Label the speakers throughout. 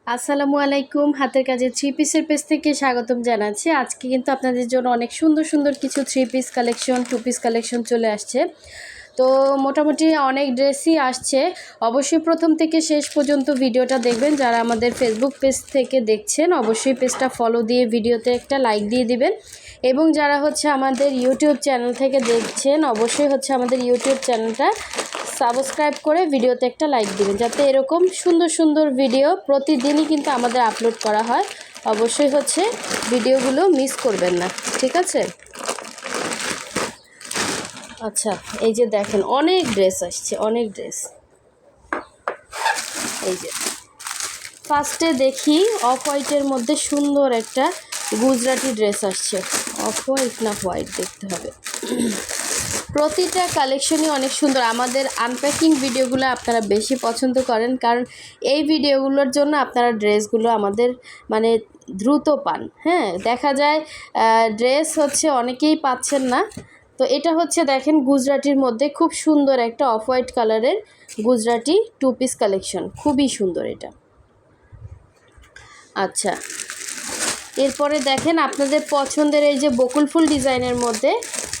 Speaker 1: আসসালামু আলাইকুম। হাতের কাজের থ্রি পিসের পেজ থেকে স্বাগতম জানাচ্ছি। আজকে কিন্তু আপনাদের জন্য অনেক সুন্দর সুন্দর কিছু three piece collection, two piece collection চলে আসছে। তো মোটামুটি অনেক ড্রেসই আসছে। অবশ্যই প্রথম থেকে শেষ পর্যন্ত ভিডিওটা দেখবেন। যারা আমাদের ফেসবুক পেজ থেকে দেখছেন অবশ্যই পেজটা ফলো দিয়ে ভিডিওতে একটা লাইক দিয়ে দিবেন, এবং যারা আমাদের ইউটিউব চ্যানেল থেকে দেখছেন অবশ্যই আমাদের ইউটিউব চ্যানেলটা সাবস্ক্রাইব করে ভিডিওতে একটা লাইক দিবেন, যাতে এরকম সুন্দর সুন্দর ভিডিও প্রতিদিনই কিন্তু আমাদের আপলোড করা হয়। অবশ্যই ভিডিওগুলো মিস করবেন না, ঠিক আছে? আচ্ছা, এই যে দেখেন অনেক ড্রেস আসছে, অনেক ড্রেস। এই যে ফার্স্টে দেখি অফ হোয়াইটের মধ্যে সুন্দর একটা গুজরাটি ড্রেস আসছে। অফ হোয়াইট না হোয়াইট দেখতে হবে। প্রতিটা কালেকশনই অনেক সুন্দর। আমাদের আনপ্যাকিং ভিডিওগুলো আপনারা বেশি পছন্দ করেন, কারণ এই ভিডিওগুলোর জন্য আপনারা ড্রেসগুলো আমাদের মানে দ্রুত পান। হ্যাঁ, দেখা যায় ড্রেস অনেকেই পাচ্ছেন না। তো এটা দেখেন গুজরাটির মধ্যে খুব সুন্দর একটা অফ হোয়াইট কালারের গুজরাটি টু পিস কালেকশন, খুবই সুন্দর এটা। আচ্ছা, এরপরে দেখেন আপনাদের পছন্দের এই যে বকুল ফুল ডিজাইনের মধ্যে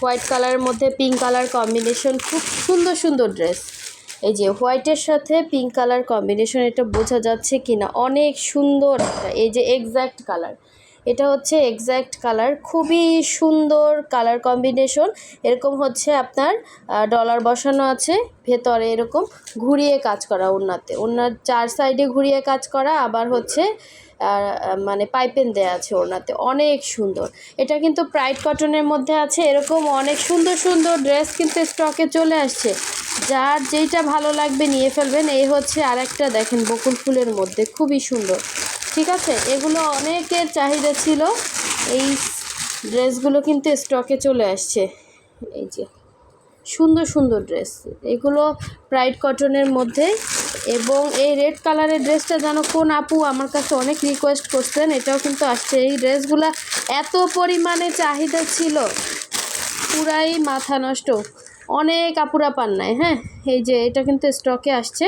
Speaker 1: হোয়াইট কালারের মধ্যে পিঙ্ক কালার কম্বিনেশন, খুব সুন্দর সুন্দর ড্রেস। এই যে হোয়াইটের সাথে পিঙ্ক কালার কম্বিনেশন, এটা বোঝা যাচ্ছে কি না, অনেক সুন্দর একটা। এই যে এক্স্যাক্ট কালার, এটা এক্স্যাক্ট কালার, খুবই সুন্দর কালার কম্বিনেশন। এরকম আপনার ডলার বসানো আছে ভেতরে, এরকম ঘুরিয়ে কাজ করা, ওড়নার চার সাইডে ঘুরিয়ে কাজ করা, আবার মানে পাইপেন দেয়া আছে ওড়নাতে, অনেক সুন্দর। এটা কিন্তু প্রাইড কটনের মধ্যে আছে। এরকম অনেক সুন্দর সুন্দর ড্রেস কিন্তু স্টকে চলে আসছে, যার যেইটা ভালো লাগবে নিয়ে ফেলবেন। এই আরেকটা দেখেন বকুল ফুলের মধ্যে, খুবই সুন্দর, ঠিক আছে? এগুলো অনেকের চাহিদা ছিল, এই ড্রেসগুলো কিন্তু স্টকে চলে আসছে। এই যে সুন্দর সুন্দর ড্রেস, এগুলো প্রাইড কটনের মধ্যে। এবং এই রেড কালারের ড্রেসটা যেন কোন আপু আমার কাছে অনেক রিকোয়েস্ট করছেন, এটাও কিন্তু আসছে। এই ড্রেসগুলো এত পরিমাণে চাহিদা ছিল, পুরাই মাথা নষ্ট, অনেক আপুরা পান নাই। হ্যাঁ, এই যে এটা কিন্তু স্টকে আসছে,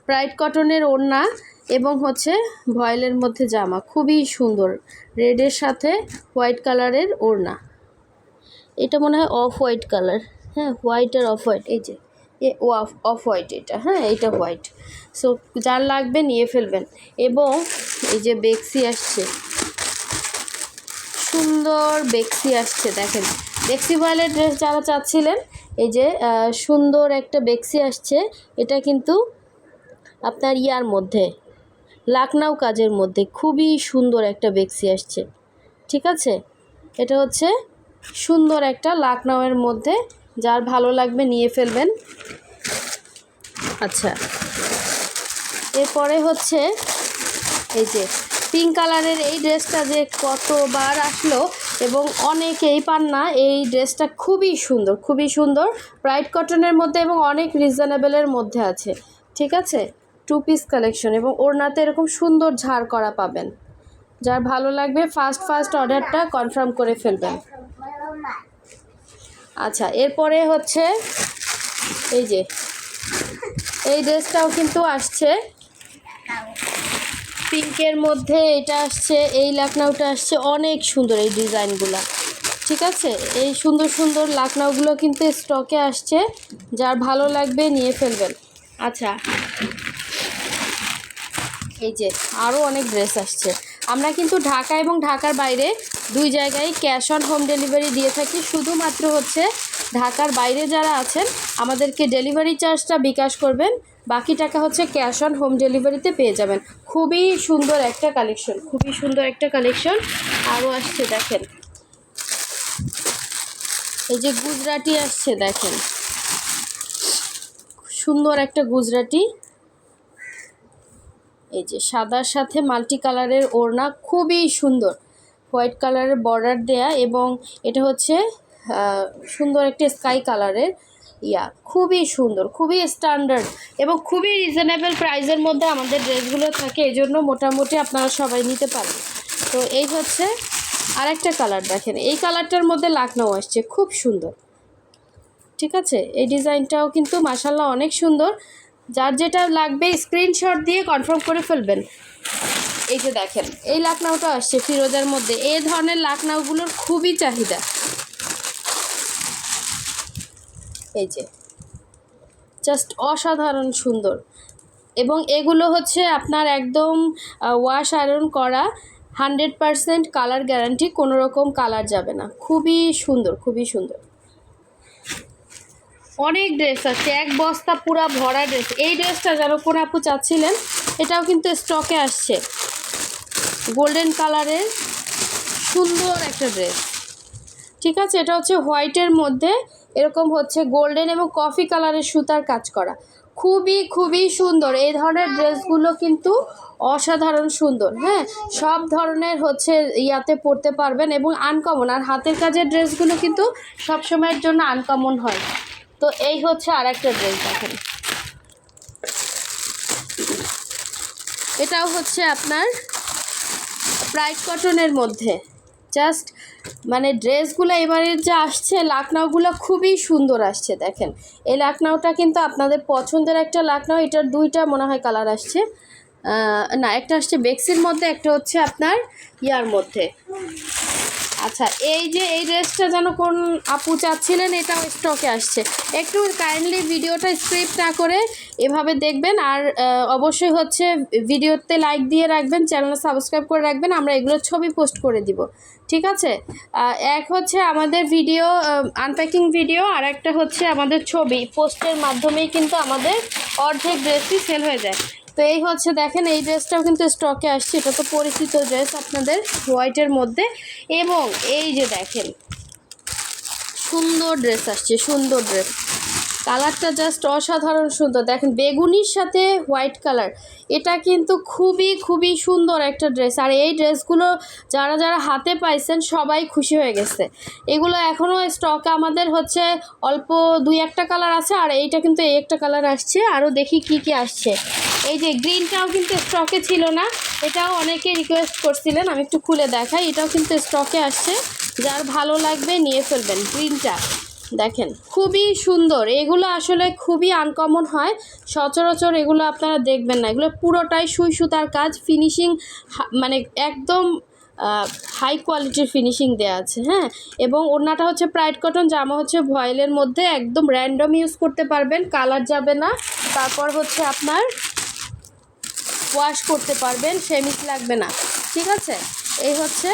Speaker 1: প্রাইড কটনের ওড়না এবং ভয়েলের মধ্যে জামা, খুবই সুন্দর, রেডের সাথে হোয়াইট কালারের ওড়না। এটা মনে হয় অফ হোয়াইট কালার। হ্যাঁ, হোয়াইট আর অফ হোয়াইট, এই যে অফ হোয়াইট এটা। হ্যাঁ, এটা হোয়াইট। সো যার লাগবে নিয়ে ফেলবেন। এবং এই যে বেক্সি আসছে, সুন্দর বেক্সি আসছে, দেখেন বেক্সি ভয়েলের ড্রেস যারা চাচ্ছিলেন, এই যে সুন্দর একটা বেক্সি আসছে। এটা কিন্তু আপনার ইয়ার মধ্যে লাকনাউ কাজের মধ্যে খুবই সুন্দর একটা বেক্সি আসছে, ঠিক আছে? এটা সুন্দর একটা লাকনাউয়ের মধ্যে, যার ভালো লাগবে নিয়ে ফেলবেন। আচ্ছা, এরপরে এই যে পিঙ্ক কালারের এই ড্রেসটা যে কতবার আসলো এবং অনেকেই পান না। এই ড্রেসটা খুবই সুন্দর, খুবই সুন্দর, প্রাইড কটনের মধ্যে এবং অনেক রিজনেবলের মধ্যে আছে, ঠিক আছে? টু পিস কালেকশন, এবং ওড়নাতে এরকম সুন্দর ঝাড় করা পাবেন। যার ভালো লাগবে ফার্স্ট অর্ডারটা কনফার্ম করে ফেলবেন। আচ্ছা, এরপরে এই যে এই ড্রেসটাও কিন্তু আসছে পিঙ্কের মধ্যে, এটা আসছে, এই লাকনাউটা আসছে, অনেক সুন্দর এই ডিজাইনগুলো, ঠিক আছে? এই সুন্দর সুন্দর লাকনাউগুলো কিন্তু স্টকে আসছে, যার ভালো লাগবে নিয়ে ফেলবেন। আচ্ছা, এই যে আরও অনেক ড্রেস আসছে। আমরা কিন্তু ঢাকা এবং ঢাকার বাইরে দুই জায়গায় ক্যাশ অন হোম ডেলিভারি দিয়ে থাকি। শুধুমাত্র ঢাকার বাইরে যারা আছেন আমাদেরকে ডেলিভারি চার্জটা বিকাশ করবেন, বাকি টাকা ক্যাশ অন হোম ডেলিভারিতে পেয়ে যাবেন। খুবই সুন্দর একটা কালেকশন, খুবই সুন্দর একটা কালেকশন। আরও আসছে দেখেন, এই যে গুজরাটি আসছে, দেখেন সুন্দর একটা গুজরাটি। এই যে সাদার সাথে মাল্টি কালারের ওড়না, খুবই সুন্দর, হোয়াইট কালারের বর্ডার দেয়া, এবং এটা সুন্দর একটা স্কাই কালারের খুবই সুন্দর, খুবই স্ট্যান্ডার্ড এবং খুবই রিজনেবল প্রাইসের মধ্যে আমাদের ড্রেসগুলো থাকে, এই জন্য মোটামুটি আপনারা সবাই নিতে পারেন। তো এই আরেকটা কালার দেখেন, এই কালারটার মধ্যে লাকনাউ আসছে, খুব সুন্দর, ঠিক আছে? এই ডিজাইনটাও কিন্তু মাশাআল্লাহ অনেক সুন্দর। যার যেটা লাগবে স্ক্রিনশট দিয়ে কনফার্ম করে ফেলবেন। এই যে দেখেন এই লাকনাউটা আসছে ফিরোজার মধ্যে, এই ধরনের লাকনাউগুলোর খুবই চাহিদা। এই যে জাস্ট অসাধারণ সুন্দর, এবং এগুলো হচ্ছে আপনার একদম ওয়াশ আয়রন করা, 100% কালার গ্যারান্টি, কোনো রকম কালার যাবে না। খুবই সুন্দর, খুবই সুন্দর। অনেক ড্রেস আছে, এক বস্তা পুরা ভরা ড্রেস। এই ড্রেসটা যেন কোন আপু চাচ্ছিলেন, এটাও কিন্তু স্টকে আসছে, গোল্ডেন কালারের সুন্দর একটা ড্রেস। ঠিক আছে, এটা হচ্ছে হোয়াইটের মধ্যে এরকম হচ্ছে গোল্ডেন এবং কফি কালারের সুতার কাজ করা, খুবই খুবই সুন্দর। এই ধরনের ড্রেসগুলো কিন্তু অসাধারণ সুন্দর। হ্যাঁ, সব ধরনের হচ্ছে ইয়াতে পরতে পারবেন এবং আনকমন। আর হাতের কাজের ড্রেসগুলো কিন্তু সবসময়ের জন্য আনকমন হয়। তো এই হচ্ছে আর একটা ড্রেস দেখেন, এটাও হচ্ছে আপনার ব্রাইট কটনের মধ্যে। জাস্ট মানে ড্রেসগুলো এবারে যে আসছে লাকনাউগুলো খুবই সুন্দর আসছে। দেখেন এই লাকনাউটা কিন্তু আপনাদের পছন্দের একটা লাকনাউ, এটার দুইটা মনে হয় কালার আসছে, না একটা আসছে বেক্সির মধ্যে, একটা হচ্ছে আপনার ইয়ার মধ্যে। আচ্ছা, এই যে এই ড্রেসটা যেন কোন আপু চাচ্ছিলেন, এটাও স্টকে আসছে। একটু কাইন্ডলি ভিডিওটা স্ক্রিপ্ট না করে এভাবে দেখবেন, আর অবশ্যই হচ্ছে ভিডিওতে লাইক দিয়ে রাখবেন, চ্যানেল সাবস্ক্রাইব করে রাখবেন, আমরা এগুলো ছবি পোস্ট করে দিব। ঠিক আছে, এক হচ্ছে আমাদের ভিডিও আনপ্যাকিং ভিডিও, আর একটা হচ্ছে আমাদের ছবি পোস্টের মাধ্যমেই কিন্তু আমাদের অর্ধেক ড্রেসই সেল হয়ে যায়। তো এই হচ্ছে দেখেন এই ড্রেসটাও কিন্তু স্টকে আসছে, এটা তো পরিচিত ড্রেস আপনাদের হোয়াইটের মধ্যে। এবং এই যে দেখেন সুন্দর ড্রেস আসছে, সুন্দর ড্রেস, কালারটা জাস্ট অসাধারণ সুন্দর। দেখেন বেগুনির সাথে হোয়াইট কালার, এটা কিন্তু খুবই খুবই সুন্দর একটা ড্রেস। আর এই ড্রেসগুলো যারা যারা হাতে পাইছেন সবাই খুশি হয়ে গেছে। এগুলো এখনও স্টকে আমাদের হচ্ছে অল্প 2-1টা কালার আছে, আর এইটা কিন্তু এই একটা কালার আসছে। আরও দেখি কি কি আসছে। এই যে গ্রিনটাও কিন্তু স্টকে ছিল না, এটাও অনেকে রিকোয়েস্ট করছিলেন, আমি একটু খুলে দেখাই। এটাও কিন্তু স্টকে আসছে, যার ভালো লাগবে নিয়ে ফেলবেন। গ্রিনটা দেখেন খুবই সুন্দর, এগুলো আসলে খুবই আনকমন হয়, সচরাচর এগুলো আপনারা দেখবেন না। এগুলো পুরোটাই সুই সুতার কাজ, ফিনিশিং মানে একদম হাই কোয়ালিটির ফিনিশিং দেওয়া আছে। হ্যাঁ, এবং ওড়নাটা হচ্ছে ব্রাইট কটন, জামা হচ্ছে ভয়েলের মধ্যে, একদম র্যান্ডম ইউজ করতে পারবেন, কালার যাবে না। তারপর হচ্ছে আপনার ওয়াশ করতে পারবেন, সেমিস লাগবে না। ঠিক আছে, এই হচ্ছে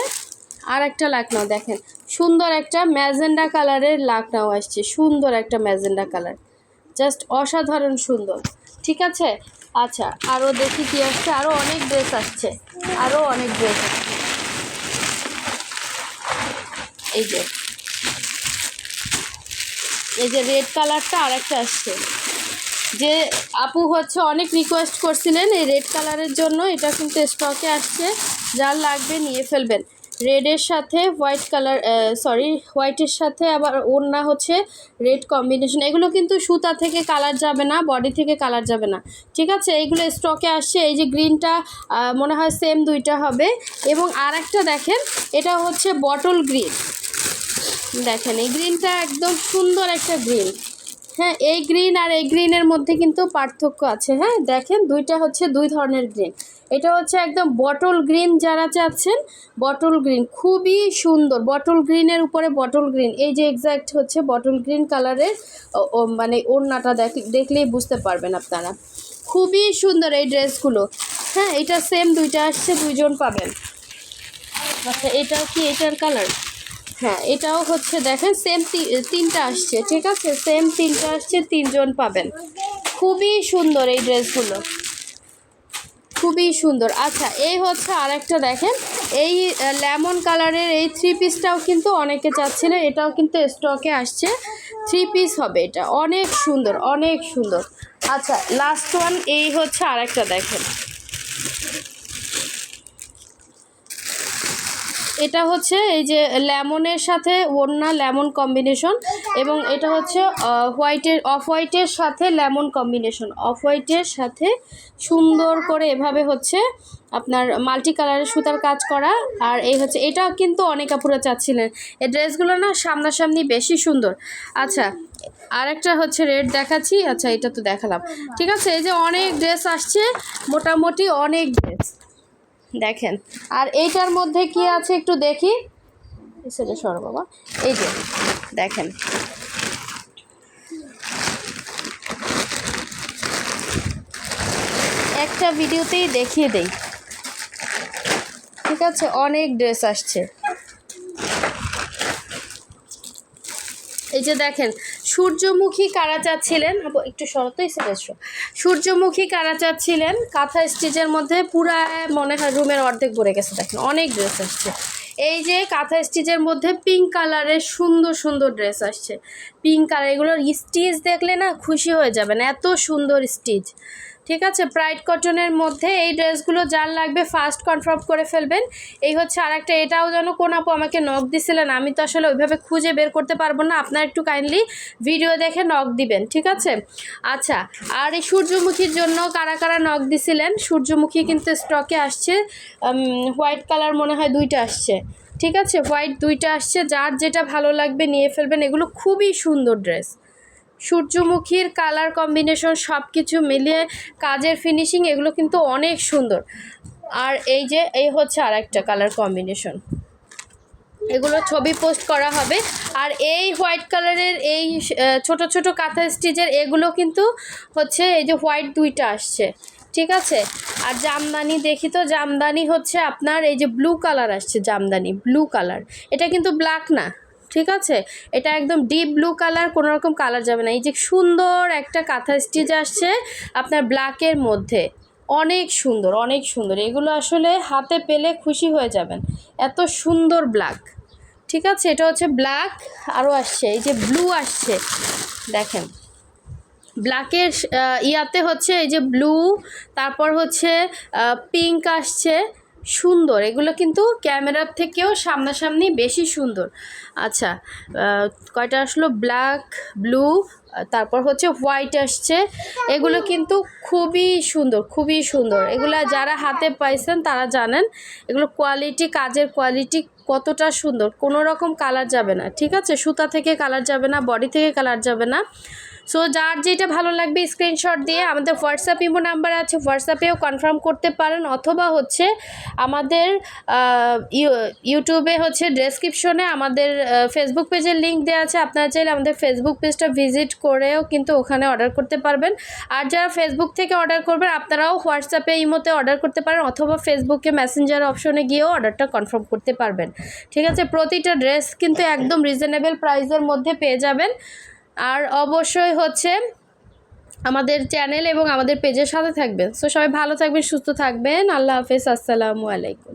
Speaker 1: আর একটা লাকনাউ। দেখেন সুন্দর একটা ম্যাজেন্ডা কালারের লাকনাউ আসছে, সুন্দর একটা ম্যাজেন্ডা কালার, জাস্ট অসাধারণ সুন্দর। ঠিক আছে, আচ্ছা আরও দেখি কি আসছে, আরও অনেক ড্রেস আসছে, আরও অনেক ড্রেস আসছে। এই যে রেড কালারটা আর একটা আসছে, যে আপু হচ্ছে অনেক রিকোয়েস্ট করছিলেন এই রেড কালারের জন্য, এটা কিন্তু স্টকে আসছে, যার লাগবে নিয়ে ফেলবেন। রেডের সাথে হোয়াইট কালার, সরি হোয়াইটের সাথে আবার ওড়না হচ্ছে রেড কম্বিনেশন। এগুলো কিন্তু সুতা থেকে কালার যাবে না, বডি থেকে কালার যাবে না। ঠিক আছে, এইগুলো স্টকে আসছে। এই যে গ্রিনটা মনে হয় সেম দুইটা হবে, এবং আর একটা দেখেন এটা হচ্ছে বটল গ্রিন। দেখেন এই গ্রিনটা একদম সুন্দর একটা গ্রিন। হ্যাঁ, এই গ্রিন আর এই গ্রিনের মধ্যে কিন্তু পার্থক্য আছে। হ্যাঁ দেখেন দুইটা হচ্ছে দুই ধরনের গ্রিন। এটা হচ্ছে একদম বটল গ্রিন, যারা চাচ্ছেন বটল গ্রিন, খুবই সুন্দর বটল গ্রিনের উপরে বটল গ্রিন। এই যে এক্স্যাক্ট হচ্ছে বটল গ্রিন কালারের, মানে ওড়নাটা দেখলেই বুঝতে পারবেন আপনারা, খুবই সুন্দর এই ড্রেসগুলো। হ্যাঁ, এটা সেম দুইটা আসছে, দুইজন পাবেন। আচ্ছা, এটাও কি এটার কালার? হ্যাঁ, এটাও হচ্ছে দেখেন সেম তিনটা আসছে। ঠিক আছে, সেম তিনটা আসছে, তিনজন পাবেন। খুবই সুন্দর এই ড্রেসগুলো, খুবই সুন্দর। আচ্ছা, এই হচ্ছে আরেকটা দেখেন, এই লেমন কালারের এই 3 পিসটাও কিন্তু অনেকে চাচ্ছিলেন, এটাও কিন্তু স্টকে আসছে। 3 পিস হবে, এটা অনেক সুন্দর, অনেক সুন্দর। আচ্ছা, লাস্ট ওয়ান এই হচ্ছে আরেকটা দেখেন, এটা হচ্ছে এই যে লেমনের সাথে ওড়না, লেমন কম্বিনেশন। এবং এটা হচ্ছে হোয়াইটের অফ হোয়াইটের সাথে লেমন কম্বিনেশন, অফ হোয়াইটের সাথে সুন্দর করে এভাবে হচ্ছে আপনার মাল্টি কালারের সুতার কাজ করা। আর এই হচ্ছে এটা কিন্তু অনেক আপুরা চাচ্ছিলেন, এই ড্রেসগুলো না সামনাসামনি বেশি সুন্দর। আচ্ছা আর একটা হচ্ছে রেড দেখাচ্ছি। আচ্ছা এটা তো দেখালাম, ঠিক আছে। এই যে অনেক ড্রেস আসছে, মোটামুটি অনেক ড্রেস দেখেন। আর এইটার মধ্যে কি আছে একটু দেখি, সেটা সর বাবা। এই যে দেখেন, একটা ভিডিওতেই দেখিয়ে দেই, ঠিক আছে। অনেক ড্রেস আসছে। এই যে দেখেন, সূর্যমুখী কারা চাচ্ছিলেন, একটু শরতই সেরেছো, সূর্যমুখী কারা চাচ্ছিলেন কাঁথা স্টিচের মধ্যে, পুরা মনে হয় রুমের অর্ধেক ভরে গেছে। দেখেন অনেক ড্রেস আসছে। এই যে কাঁথা স্টিচের মধ্যে পিঙ্ক কালারের সুন্দর সুন্দর ড্রেস আসছে, পিঙ্ক কালার। এগুলোর স্টিচ দেখলে না খুশি হয়ে যাবেন, এত সুন্দর স্টিচ, ঠিক আছে। প্রাইড কটনের মধ্যে এই ড্রেসগুলো যার লাগবে ফার্স্ট কনফার্ম করে ফেলবেন। এই হচ্ছে আর একটা, এটাও যেন কোন আপু আমাকে নক দিছিলেন, আমি তো আসলে ওইভাবে খুঁজে বের করতে পারবো না, আপনারা একটু কাইন্ডলি ভিডিও দেখে নক দিবেন, ঠিক আছে। আচ্ছা আর এই সূর্যমুখীর জন্য কারা কারা নক দিছিলেন, সূর্যমুখী কিন্তু স্টকে আসছে, হোয়াইট কালার মনে হয় 2টা আসছে, ঠিক আছে। হোয়াইট 2টা আসছে, যার যেটা ভালো লাগবে নিয়ে ফেলবেন। এগুলো খুবই সুন্দর ড্রেস, সূর্যমুখীর কালার কম্বিনেশন সব কিছু মিলিয়ে কাজের ফিনিশিং এগুলো কিন্তু অনেক সুন্দর। আর এই যে এই হচ্ছে আর একটা কালার কম্বিনেশন, এগুলো ছবি পোস্ট করা হবে। আর এই হোয়াইট কালারের এই ছোট ছোট কাঁথা স্টিচের এগুলো কিন্তু হচ্ছে এই যে হোয়াইট 2টা আসছে, ঠিক আছে। আর জামদানি দেখি তো, জামদানি হচ্ছে আপনার এই যে ব্লু কালার আসছে, জামদানি ব্লু কালার, এটা কিন্তু ব্ল্যাক না, ঠিক আছে। এটা একদম ডিপ ব্লু কালার, কোনো রকম কালার যাবে না। এই যে সুন্দর একটা কাঁথা স্টিচ আসছে আপনার ব্ল্যাকের মধ্যে, অনেক সুন্দর অনেক সুন্দর। এগুলো আসলে হাতে পেলে খুশি হয়ে যাবেন, এত সুন্দর ব্ল্যাক, ঠিক আছে। এটা হচ্ছে ব্ল্যাক, আরও আসছে এই যে ব্লু আসছে, দেখেন ব্ল্যাকের ইয়াতে হচ্ছে এই যে ব্লু, তারপর হচ্ছে পিঙ্ক আসছে, সুন্দর। এগুলো কিন্তু ক্যামেরার থেকেও সামনাসামনি বেশি সুন্দর। আচ্ছা কয়টা আসলো, ব্ল্যাক, ব্লু, তারপর হচ্ছে হোয়াইট আসছে। এগুলো কিন্তু খুবই সুন্দর, খুবই সুন্দর। এগুলো যারা হাতে পাইছেন তারা জানেন এগুলো কোয়ালিটি, কাজের কোয়ালিটি কতটা সুন্দর, কোনো রকম কালার যাবে না, ঠিক আছে। সুতা থেকে কালার যাবে না, বডি থেকে কালার যাবে না। সো যার যেটা ভালো লাগবে স্ক্রিনশট দিয়ে আমাদের হোয়াটসঅ্যাপ ইমো নাম্বার আছে, হোয়াটসঅ্যাপেও কনফার্ম করতে পারেন, অথবা হচ্ছে আমাদের ইউটিউবে হচ্ছে ডেসক্রিপশনে আমাদের ফেসবুক পেজের লিঙ্ক দেওয়া আছে, আপনারা চাইলে আমাদের ফেসবুক পেজটা ভিজিট করেও কিন্তু ওখানে অর্ডার করতে পারবেন। আর যারা ফেসবুক থেকে অর্ডার করবেন আপনারাও হোয়াটসঅ্যাপে ইমোতে অর্ডার করতে পারেন, অথবা ফেসবুকে মেসেঞ্জার অপশনে গিয়েও অর্ডারটা কনফার্ম করতে পারবেন, ঠিক আছে। প্রতিটা ড্রেস কিন্তু একদম রিজনেবল প্রাইসের মধ্যে পেয়ে যাবেন। আর অবশ্যই হচ্ছে আমাদের চ্যানেল এবং আমাদের পেজের সাথে থাকবেন। সো সবাই ভালো থাকবেন, সুস্থ থাকবেন, আল্লাহ হাফেজ, আসসালামু আলাইকুম।